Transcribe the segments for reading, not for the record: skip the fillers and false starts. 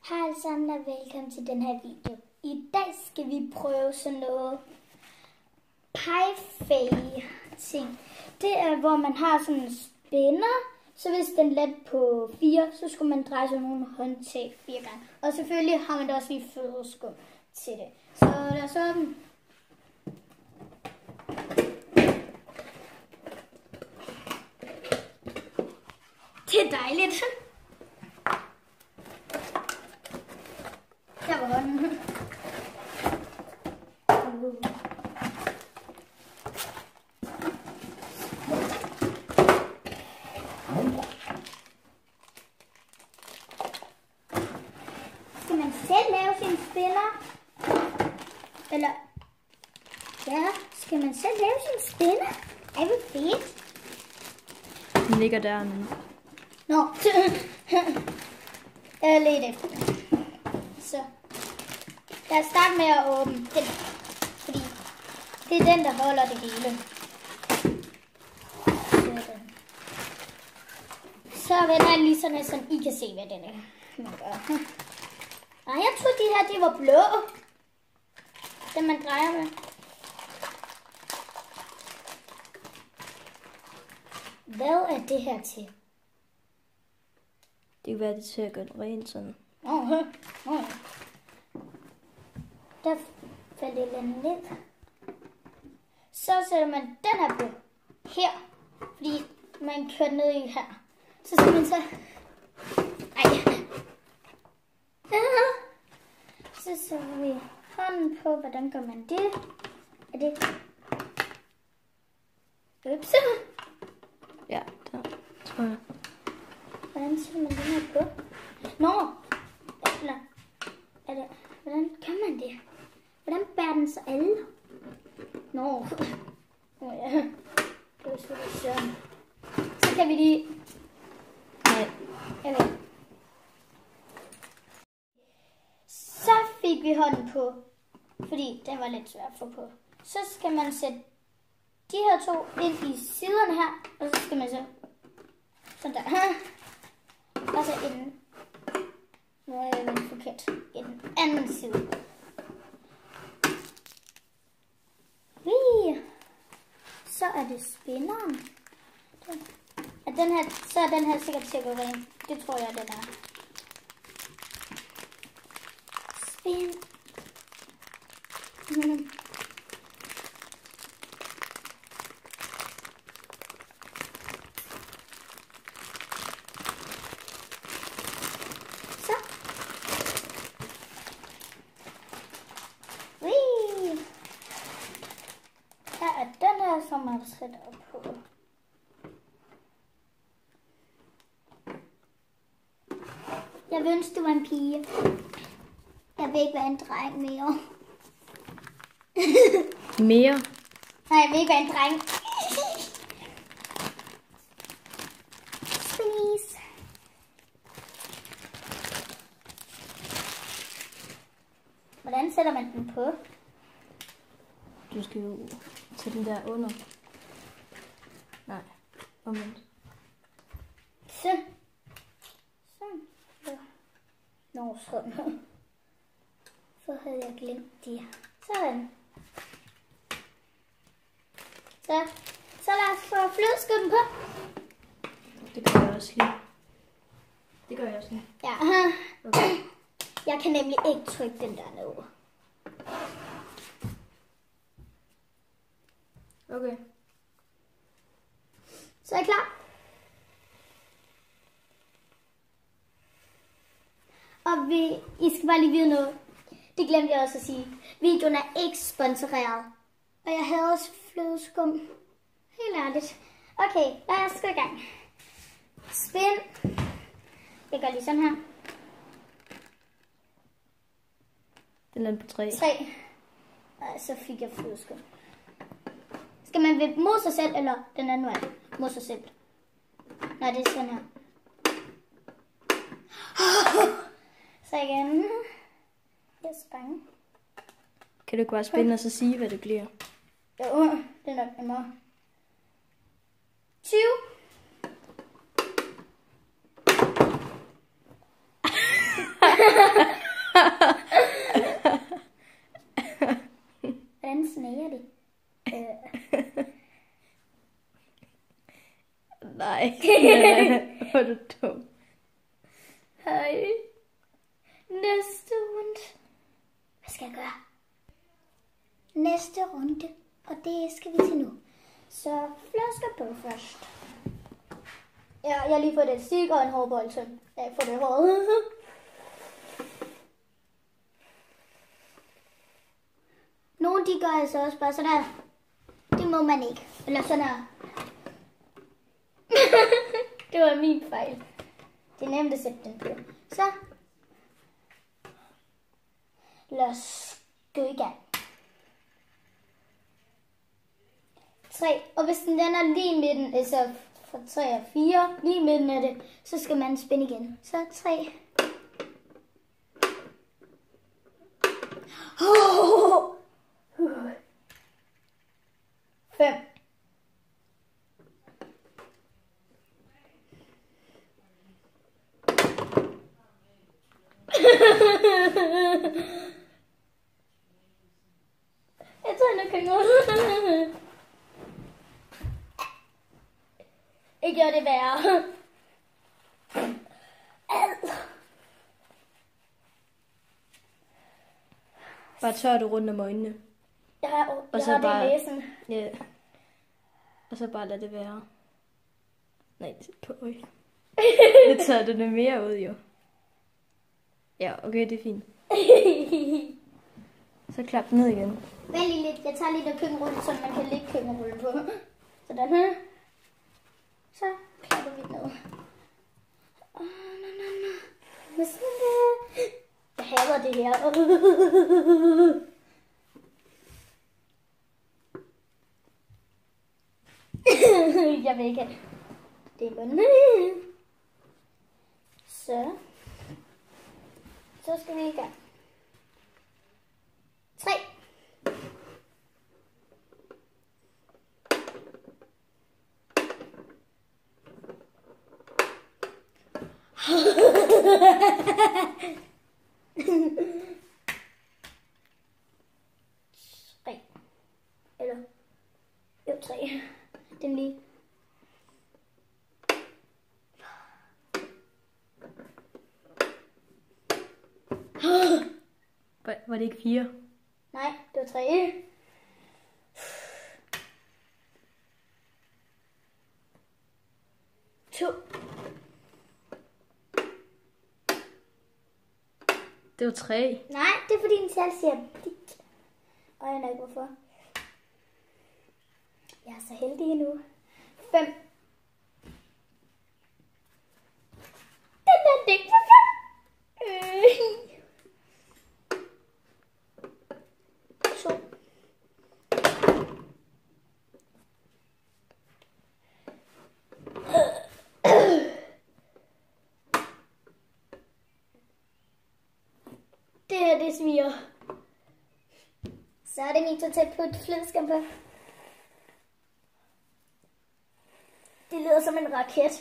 Hej alle sammen og velkommen til den her video. I dag skal vi prøve sådan noget pie ting. Det er hvor man har sådan en spænder, så hvis den let på 4, så skulle man dreje sådan nogle håndtag 4 gange. Og selvfølgelig har man da også lige flødeskum til det. Så der er sådan. Det er dejligt. Der var hånden. Skal man selv lave sin spænder? Eller, ja, skal man selv lave sin spænder? Ej, hvor fedt. Den ligger der nu. Nå, jeg er lidt efter. Så lad os starte med at åbne den, fordi det er den, der holder det hele. Sådan. Så vender jeg lige sådan, så I kan se, hvad den er. Man gør. Nej, jeg troede, de her de var blå. Den man drejer med. Hvad er det her til? Det kan være, det til at gøre det rent sådan. Der faldt det lidt ned. Så sætter man den her på her, fordi man kører ned i her. Så skal man så... Så sætter vi hånden på, hvordan gør man det? Er det... Ups. Ja, der tror jeg. Hvordan sætter man den her på? Nå! Eller... Er det... Hvordan kan man det? Hvordan bærer den så alle? Nå. Ja. Det var sådan. Så kan vi lige... Nej. Okay. Så fik vi hånden på, fordi den var lidt svær at få på. Så skal man sætte de her to ind i siderne her, og så skal man så sådan der. Og så inden. Nu er jeg lidt forkert. I den anden side. Så er det spænderen. Så er den her sikkert til at gå ren. Det tror jeg, den er. Spænd. Så. Her er den her, som man sætter op på. Jeg vil ønske, du var en pige. Jeg vil ikke være en dreng mere. Mere? Nej, jeg vil ikke være en dreng. Please. Hvordan sætter man den på? Du skal jo tage den der under. Nej, omvendt. Så. Sådan. Nå, sådan. Så havde jeg glemt de. Sådan. Så lad os få flødeskum på. Det gør jeg også lige. Det gør jeg også lige. Ja. Okay. Jeg kan nemlig ikke trykke den der ned. Okay. Så er jeg klar. Og I skal bare lige vide noget. Det glemte jeg også at sige. Videoen er ikke sponsoreret. Og jeg havde også flødeskum. Helt ærligt. Okay, lad os gå i gang. Spænd. Jeg gør lige sådan her. Den er på 3. 3. Og så fik jeg flødeskum. Skal man vippe mod sig selv, eller den anden vej? Mod sig selv. Nej, det er sådan her. Så igen. Jeg er så bange. Kan du ikke bare spænde og så sige, hvad det bliver? Jo, det er nok nemmere. 20. Nej. Næste runde. Hvad skal jeg gøre? Næste runde. Og det skal vi til nu. Så flasker på først. Ja, jeg har lige fået et stik og en hårbold, så jeg får det håret. Nogle de gør altså også bare sådan her. Det må man ikke. Eller sådan her. Det var min fejl. Det er nemt at sætte den på. Så. Lad os gå i gang. 3. Og hvis den lander lige midten, altså fra 3 og 4, lige midten af det, så skal man spænde igen. Så 3. 5. Jeg tror, jeg kan gå. Ikke gør det værre. Bare tør du rundt om øjnene. Jeg har Og så det bare- i næsen. Ja. Og så bare lad det være. Nej, på øjnene. Det tager du det mere ud, jo. Ja, okay, det er fint. Så klap den ned igen. Vent lige lidt. Jeg tager lige den køkkenrulle, så man kan lægge køkkenrullen på. Sådan her. Så klapper vi den ned. Hvad sådan der? Jeg hader det her. Jeg vil ikke have det på den. Så skal vi i gang. 3. Eller jo, 3. Den lige. Var det ikke 4? Nej, det var 3. 2. Det var 3. Nej, det er fordi en selv siger pik. Og jeg ved ikke hvorfor. Jeg er så heldig nu. 5. Den er dæk for 5. 2. Det her, det sviger. Så er det min tur til at putte flødeskum på. Det lyder som en raket.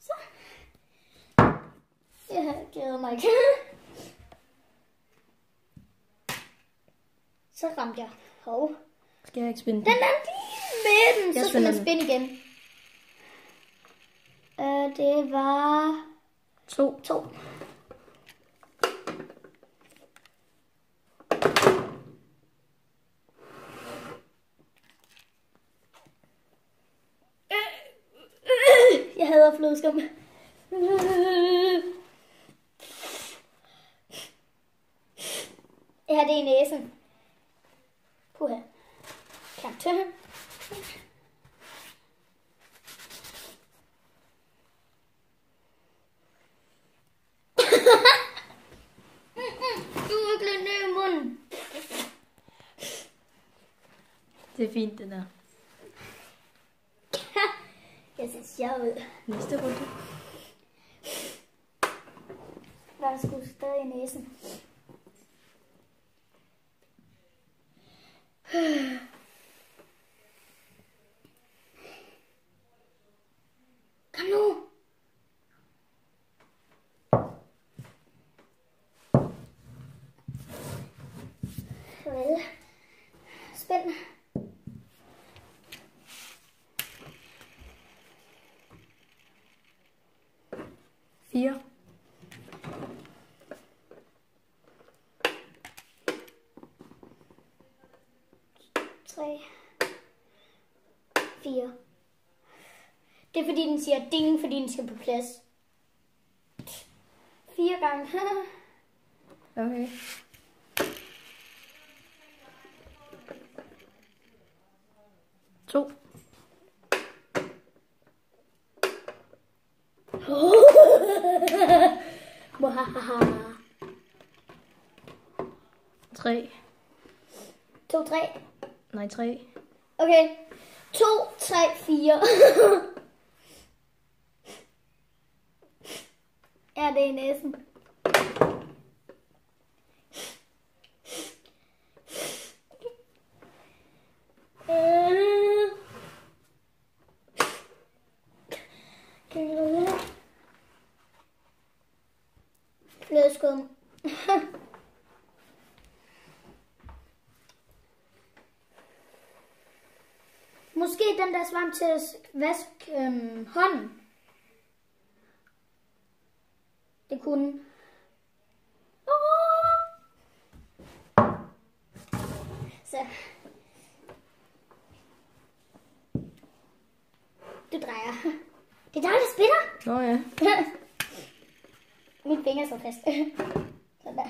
Så. Jeg glæder mig ikke. Så ramte jeg. Hov. Skal jeg ikke spænde Den er lige med den. Så skal man spænde igen. Det var 2. 2. Jeg hader flødeskum. Jeg har det i næsen. Puha. Klam til. Du er glædt ned i munden. Det er fint, den der. Jeg ser sjov ud. Næste runde. Der er sgu stadig i næsen. Kom nu. Farvel. Spænd. 4. 3, 4. Det er fordi, den siger ding, fordi den skal på plads. 4 gange. Okay. To. Tre. 2, 3. Nej, 3. Okay. 2, 3, 4. Ja, det er i næsen. Flødeskum. Måske den der svamp til at vaske hånden. Det kunne. Så. Du drejer. Det er dig, der spiller. Nå ja. Min finger så fast. Sådan der.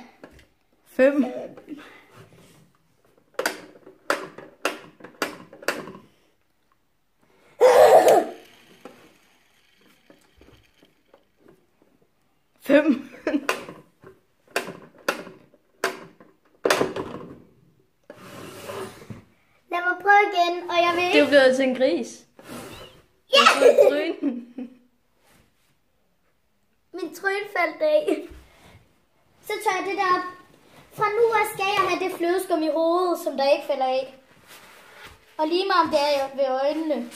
5. 5. Lad mig prøve igen, og jeg vil Det er blevet til en gris. Ja! Min tryn faldt af. Så tager jeg det der op. Fra nu af skal jeg have det flødeskum i hovedet, som der ikke falder af. Og lige meget om det er ved øjnene.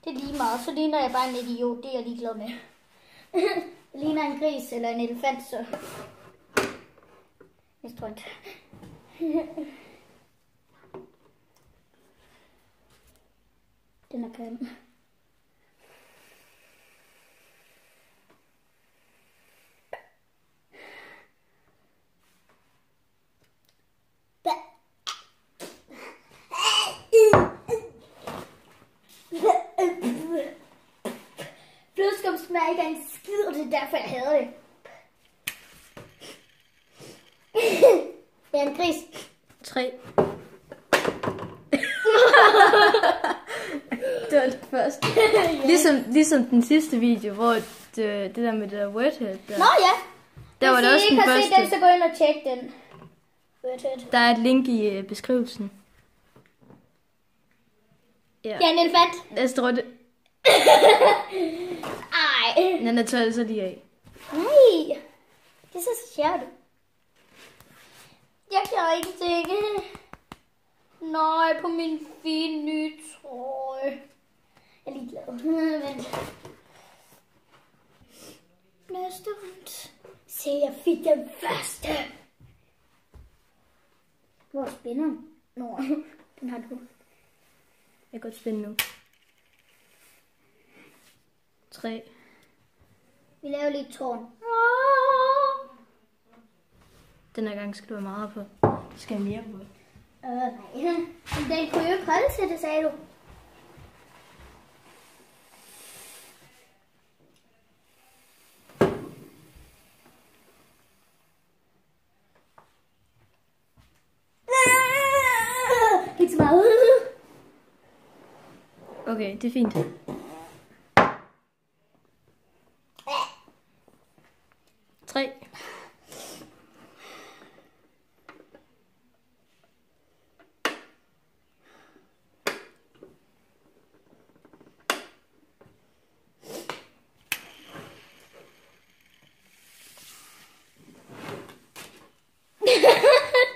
Det er lige meget. Så ligner jeg bare en idiot. Det er jeg ligeglad med. Det ligner en gris eller en elefant, så. Jeg tror ikke. Den er grim. Flødeskum smager ikke af en skid, og det er derfor, jeg hader det. Det er en gris. 3. Det var det første. Ligesom den sidste video, hvor det der med det der wordhead der. Nå ja. Der var det også den første. Hvis I ikke har set den, så gå ind og tjek den. Wordhead. Der er et link i beskrivelsen. Ja. Ja, en elefant. Jeg tror det. Ej. Den er taget så lige af. Nej. Det er så sjovt. Jeg kan ikke tænke. Nej, på min fine nye trøje. Jeg er lige glad. Vent. Næste rundt. Se, jeg fik den første. Hvor er spænderen? Nå, den har du. Jeg kan godt spænde nu. 3. Vi laver lige et tårn. Den her gang skal du have meget på. Du skal have mere på. Nej. Men den kunne jo ikke holde til det, sagde du. Ikke så meget. Okay, det er fint. 3.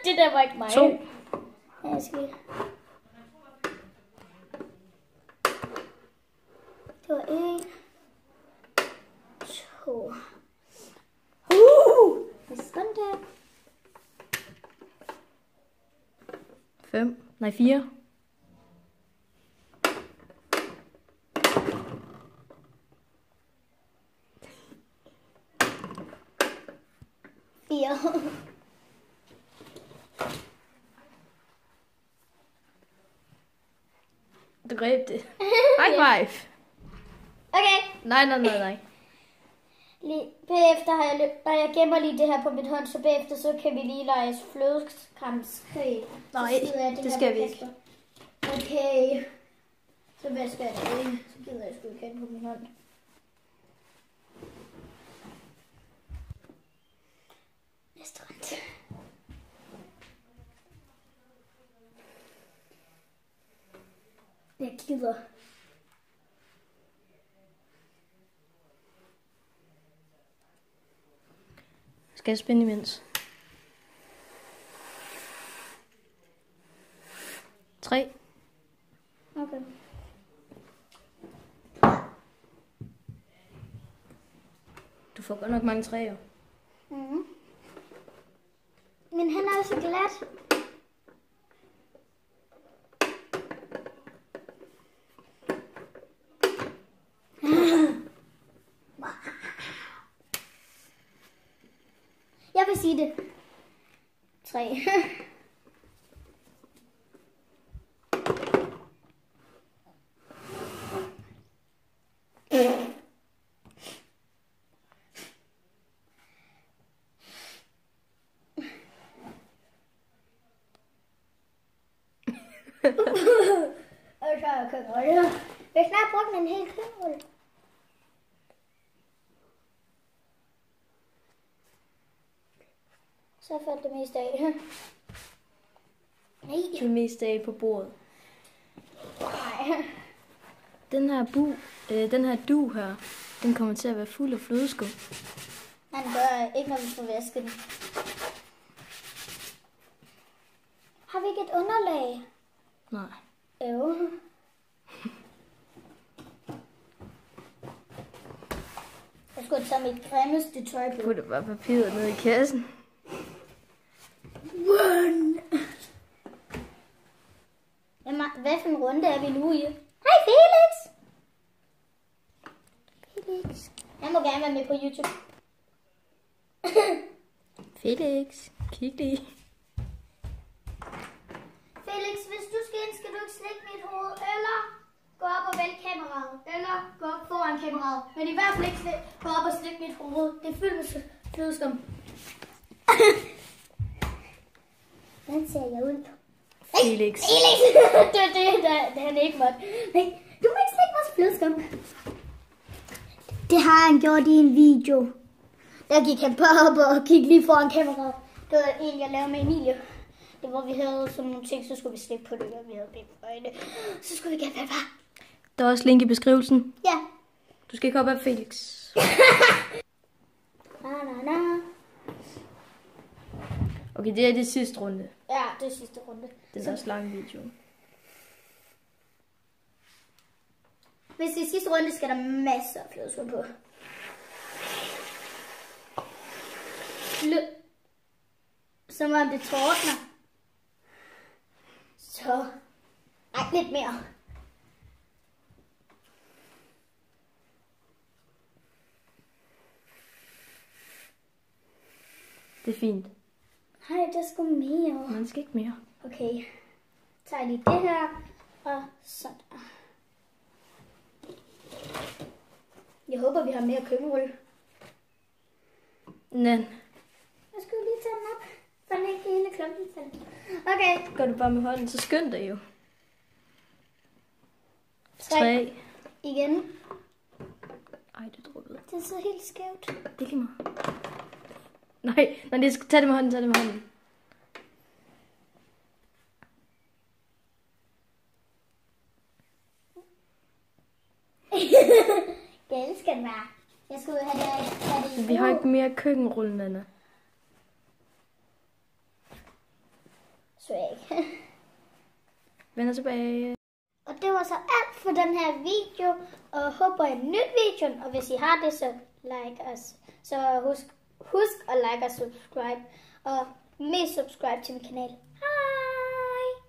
Det der var ikke mig. 2. Ja, jeg skal. Det var 1, 2. Sådan der. 5. Nej, 4. papir. Du greb det. High five. Okay. Nej. Bagefter har jeg gemmer lige det her på mit hånd, så bagefter så kan vi lige lege flødeskamskrig. Nej, det skal vi ikke. Okay. Så hvad skal jeg ikke? Så gider jeg sgu ikke have på min hånd. Næste runde. Jeg gider. Skal jeg spænde imens? 3. Okay. Du får godt nok mange træer. Mhm. Men han er så glat. Jeg vil sige det. 3. Og så er køkkenrulle. Vi har snart brugt en hel køkkenrulle. Så faldt det meste af. Nej. Det meste af på bordet. Nej. Den her du her, den kommer til at være fuld af flødeskum. Man gør ikke, når vi får vasket den. Har vi ikke et underlag? Nej. Jo. Jeg skulle tage mit grimmeste tøj på. Putte bare papiret ned i kassen. Run! Hvad for en runde er vi nu i? Hej Felix! Felix. Jeg må gerne være med på YouTube. Felix, kig lige. Felix, hvis du skal ind, skal du ikke slikke mit hoved, eller gå op og vælge kameraet, eller gå op foran kameraet. Men i hvert fald ikke gå op og slikke mit hoved. Det er fyldt med flødeskum. Hvordan ser jeg ud? Felix. Felix! det han ikke måtte. Nej, du må ikke slikke vores flødeskum. Det har han gjort i en video. Der gik han bare op og kiggede lige foran kameraet. Det var en, jeg lavede med Emilie. Det var, vi havde sådan nogle ting, så skulle vi slikke på det, og vi havde bind for øjne. Så skulle vi gerne være bare. Der er også link i beskrivelsen. Ja. Du skal ikke op af Felix. Na. Okay, det er det sidste runde. Ja, det er sidste runde. Det er også lang video. Hvis det er sidste runde, skal der masser af flødeskum på. Som om det tordner. Så. Ej, lidt mere. Det er fint. Nej, der skal mere. Man skal ikke mere. Okay. Så tager jeg lige det her. Og sådan der. Jeg håber, vi har mere køkkenrulle. Men Jeg skulle lige tage den op, for den ikke hele klumpen til. Okay. gør du bare med hånden, så skynd dig jo. 3. Igen. Ej, det drukkede. Den sidder helt skævt. Det er lige meget. Nej, det skal tage det med hånden, tag det med hånden. Det skal den være. Jeg skulle have det i Vi har ikke mere køkkenrulle, Anna. Så ikke. Vender tilbage. Og det var så alt for den her video. Og håber I nyt videoen. Og hvis I har det, så like os. Så husk at like og subscribe. Og mest subscribe til min kanal.